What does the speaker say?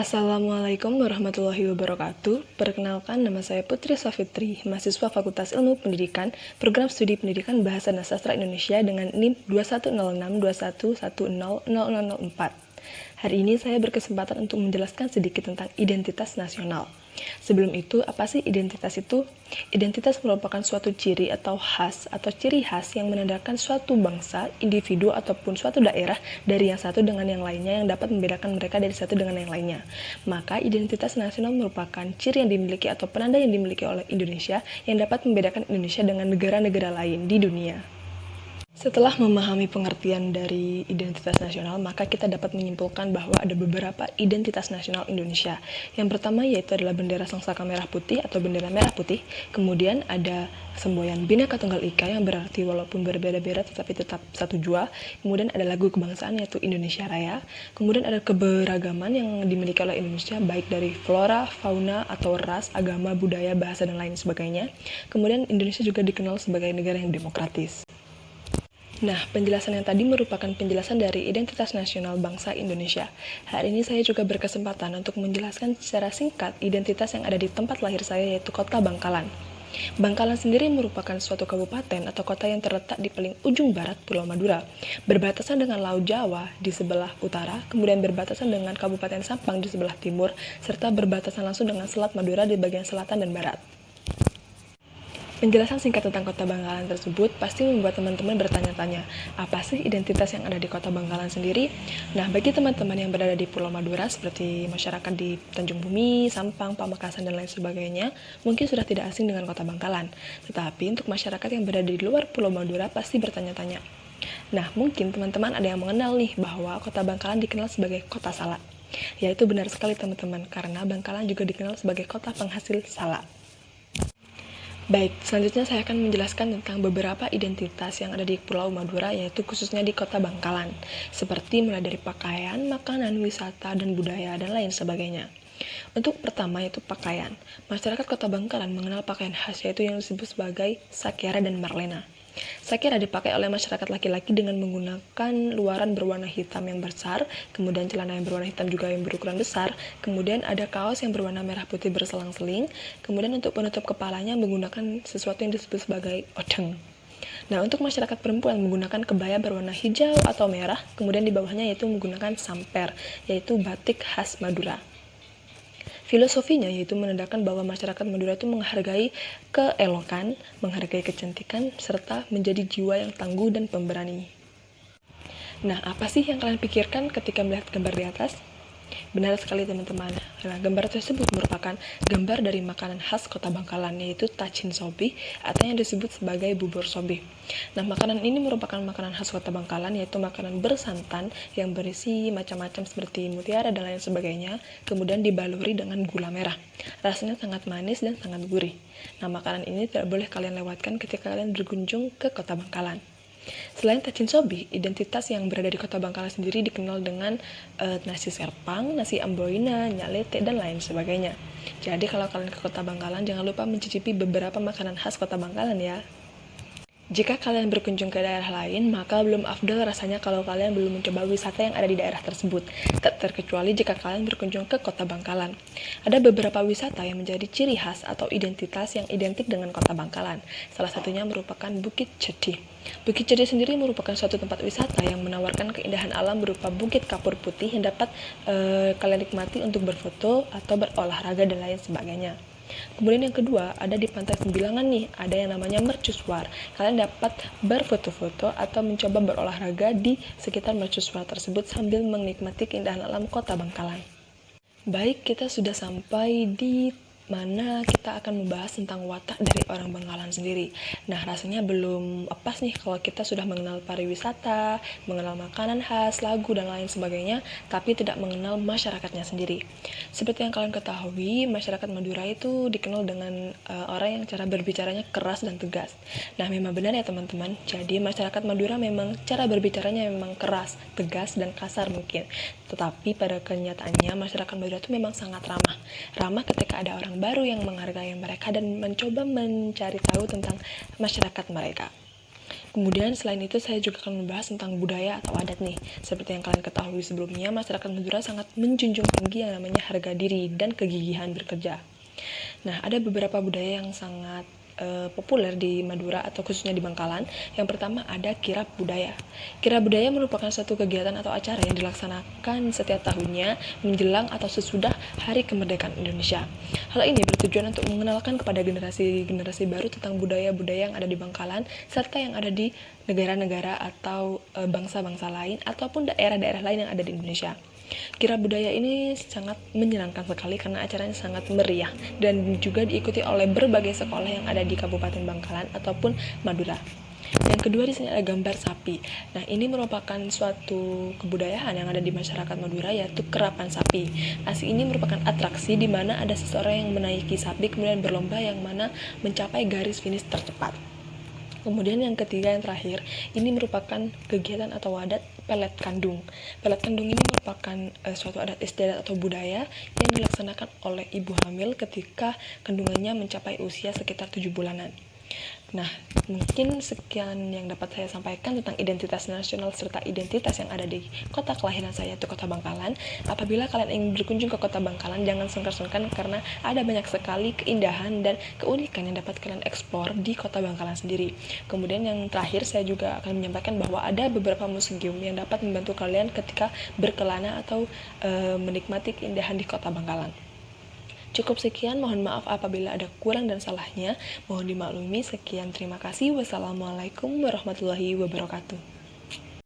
Assalamualaikum warahmatullahi wabarakatuh. Perkenalkan, nama saya Putri Safitri, mahasiswa Fakultas Ilmu Pendidikan, Program Studi Pendidikan Bahasa dan Sastra Indonesia dengan NIM 210621100004. Hari ini saya berkesempatan untuk menjelaskan sedikit tentang identitas nasional. Sebelum itu, apa sih identitas itu? Identitas merupakan suatu ciri atau ciri khas yang menandakan suatu bangsa, individu, ataupun suatu daerah dari yang satu dengan yang lainnya yang dapat membedakan mereka dari satu dengan yang lainnya. Maka, identitas nasional merupakan ciri yang dimiliki atau penanda yang dimiliki oleh Indonesia yang dapat membedakan Indonesia dengan negara-negara lain di dunia. Setelah memahami pengertian dari identitas nasional, maka kita dapat menyimpulkan bahwa ada beberapa identitas nasional Indonesia. Yang pertama yaitu adalah bendera Sangsaka Merah Putih atau bendera merah putih. Kemudian ada semboyan Bhinneka Tunggal Ika yang berarti walaupun berbeda-beda tetapi tetap satu jua. Kemudian ada lagu kebangsaan yaitu Indonesia Raya. Kemudian ada keberagaman yang dimiliki oleh Indonesia baik dari flora, fauna, atau ras, agama, budaya, bahasa, dan lain sebagainya. Kemudian Indonesia juga dikenal sebagai negara yang demokratis. Nah, penjelasan yang tadi merupakan penjelasan dari identitas nasional bangsa Indonesia. Hari ini saya juga berkesempatan untuk menjelaskan secara singkat identitas yang ada di tempat lahir saya, yaitu Kota Bangkalan. Bangkalan sendiri merupakan suatu kabupaten atau kota yang terletak di paling ujung barat Pulau Madura, berbatasan dengan Laut Jawa di sebelah utara, kemudian berbatasan dengan Kabupaten Sampang di sebelah timur, serta berbatasan langsung dengan Selat Madura di bagian selatan dan barat. Penjelasan singkat tentang Kota Bangkalan tersebut pasti membuat teman-teman bertanya-tanya, apa sih identitas yang ada di Kota Bangkalan sendiri? Nah, bagi teman-teman yang berada di Pulau Madura, seperti masyarakat di Tanjung Bumi, Sampang, Pamekasan, dan lain sebagainya, mungkin sudah tidak asing dengan Kota Bangkalan. Tetapi untuk masyarakat yang berada di luar Pulau Madura pasti bertanya-tanya. Nah, mungkin teman-teman ada yang mengenal nih bahwa Kota Bangkalan dikenal sebagai Kota Salak. Yaitu benar sekali teman-teman, karena Bangkalan juga dikenal sebagai kota penghasil salak. Baik, selanjutnya saya akan menjelaskan tentang beberapa identitas yang ada di Pulau Madura, yaitu khususnya di Kota Bangkalan, seperti mulai dari pakaian, makanan, wisata, dan budaya, dan lain sebagainya. Untuk pertama yaitu pakaian. Masyarakat Kota Bangkalan mengenal pakaian khas yaitu yang disebut sebagai Sakyara dan Marlena. Sakyara dipakai oleh masyarakat laki-laki dengan menggunakan luaran berwarna hitam yang besar, kemudian celana yang berwarna hitam juga yang berukuran besar, kemudian ada kaos yang berwarna merah putih berselang-seling, kemudian untuk penutup kepalanya menggunakan sesuatu yang disebut sebagai odeng. Nah, untuk masyarakat perempuan menggunakan kebaya berwarna hijau atau merah, kemudian di bawahnya yaitu menggunakan samper, yaitu batik khas Madura. Filosofinya yaitu menandakan bahwa masyarakat Madura itu menghargai keelokan, menghargai kecantikan, serta menjadi jiwa yang tangguh dan pemberani. Nah, apa sih yang kalian pikirkan ketika melihat gambar di atas? Benar sekali teman-teman. Nah, gambar tersebut merupakan gambar dari makanan khas Kota Bangkalan, yaitu tacin sobi atau yang disebut sebagai bubur sobi. Nah, makanan ini merupakan makanan khas Kota Bangkalan, yaitu makanan bersantan yang berisi macam-macam seperti mutiara dan lain sebagainya, kemudian dibaluri dengan gula merah. Rasanya sangat manis dan sangat gurih. Nah, makanan ini tidak boleh kalian lewatkan ketika kalian berkunjung ke Kota Bangkalan. Selain tacin sobi, identitas yang berada di Kota Bangkalan sendiri dikenal dengan nasi serpang, nasi amboina, nyalete, dan lain sebagainya. Jadi kalau kalian ke Kota Bangkalan, jangan lupa mencicipi beberapa makanan khas Kota Bangkalan ya. Jika kalian berkunjung ke daerah lain, maka belum afdal rasanya kalau kalian belum mencoba wisata yang ada di daerah tersebut, tak terkecuali jika kalian berkunjung ke Kota Bangkalan. Ada beberapa wisata yang menjadi ciri khas atau identitas yang identik dengan Kota Bangkalan. Salah satunya merupakan Bukit Cedi. Bukit Cedi sendiri merupakan suatu tempat wisata yang menawarkan keindahan alam berupa bukit kapur putih yang dapat kalian nikmati untuk berfoto atau berolahraga dan lain sebagainya. Kemudian yang kedua, ada di Pantai Sembilangan nih, ada yang namanya mercusuar. Kalian dapat berfoto-foto atau mencoba berolahraga di sekitar mercusuar tersebut sambil menikmati keindahan alam Kota Bangkalan. Baik, kita sudah sampai di mana kita akan membahas tentang watak dari orang Bangkalan sendiri. Nah, rasanya belum pas nih kalau kita sudah mengenal pariwisata, mengenal makanan khas, lagu, dan lain sebagainya, tapi tidak mengenal masyarakatnya sendiri. Seperti yang kalian ketahui, masyarakat Madura itu dikenal dengan orang yang cara berbicaranya keras dan tegas. Nah, memang benar ya teman-teman, jadi masyarakat Madura memang cara berbicaranya memang keras, tegas, dan kasar mungkin. Tetapi pada kenyataannya, masyarakat Madura itu memang sangat ramah. Ramah ketika ada orang baru yang menghargai mereka dan mencoba mencari tahu tentang masyarakat mereka. Kemudian selain itu saya juga akan membahas tentang budaya atau adat nih. Seperti yang kalian ketahui sebelumnya, masyarakat Madura sangat menjunjung tinggi yang namanya harga diri dan kegigihan bekerja. Nah, ada beberapa budaya yang sangat populer di Madura atau khususnya di Bangkalan. Yang pertama ada kirab budaya. Kirab budaya merupakan suatu kegiatan atau acara yang dilaksanakan setiap tahunnya menjelang atau sesudah Hari Kemerdekaan Indonesia. Hal ini bertujuan untuk mengenalkan kepada generasi-generasi baru tentang budaya-budaya yang ada di Bangkalan serta yang ada di negara-negara atau bangsa-bangsa lain ataupun daerah-daerah lain yang ada di Indonesia. Kirab budaya ini sangat menyenangkan sekali karena acaranya sangat meriah dan juga diikuti oleh berbagai sekolah yang ada di Kabupaten Bangkalan ataupun Madura. Yang kedua di sini ada gambar sapi. Nah, ini merupakan suatu kebudayaan yang ada di masyarakat Madura yaitu kerapan sapi. Asli ini merupakan atraksi di mana ada seseorang yang menaiki sapi kemudian berlomba yang mana mencapai garis finish tercepat. Kemudian yang ketiga yang terakhir, ini merupakan kegiatan atau adat pelet kandung. Pelet kandung ini merupakan suatu adat istiadat atau budaya yang dilaksanakan oleh ibu hamil ketika kandungannya mencapai usia sekitar 7 bulanan. Nah, mungkin sekian yang dapat saya sampaikan tentang identitas nasional serta identitas yang ada di kota kelahiran saya, yaitu Kota Bangkalan. Apabila kalian ingin berkunjung ke Kota Bangkalan, jangan sungkan-sungkan karena ada banyak sekali keindahan dan keunikan yang dapat kalian eksplor di Kota Bangkalan sendiri. Kemudian yang terakhir, saya juga akan menyampaikan bahwa ada beberapa museum yang dapat membantu kalian ketika berkelana atau menikmati keindahan di Kota Bangkalan. Cukup sekian, mohon maaf apabila ada kurang dan salahnya. Mohon dimaklumi, sekian, terima kasih. Wassalamualaikum warahmatullahi wabarakatuh.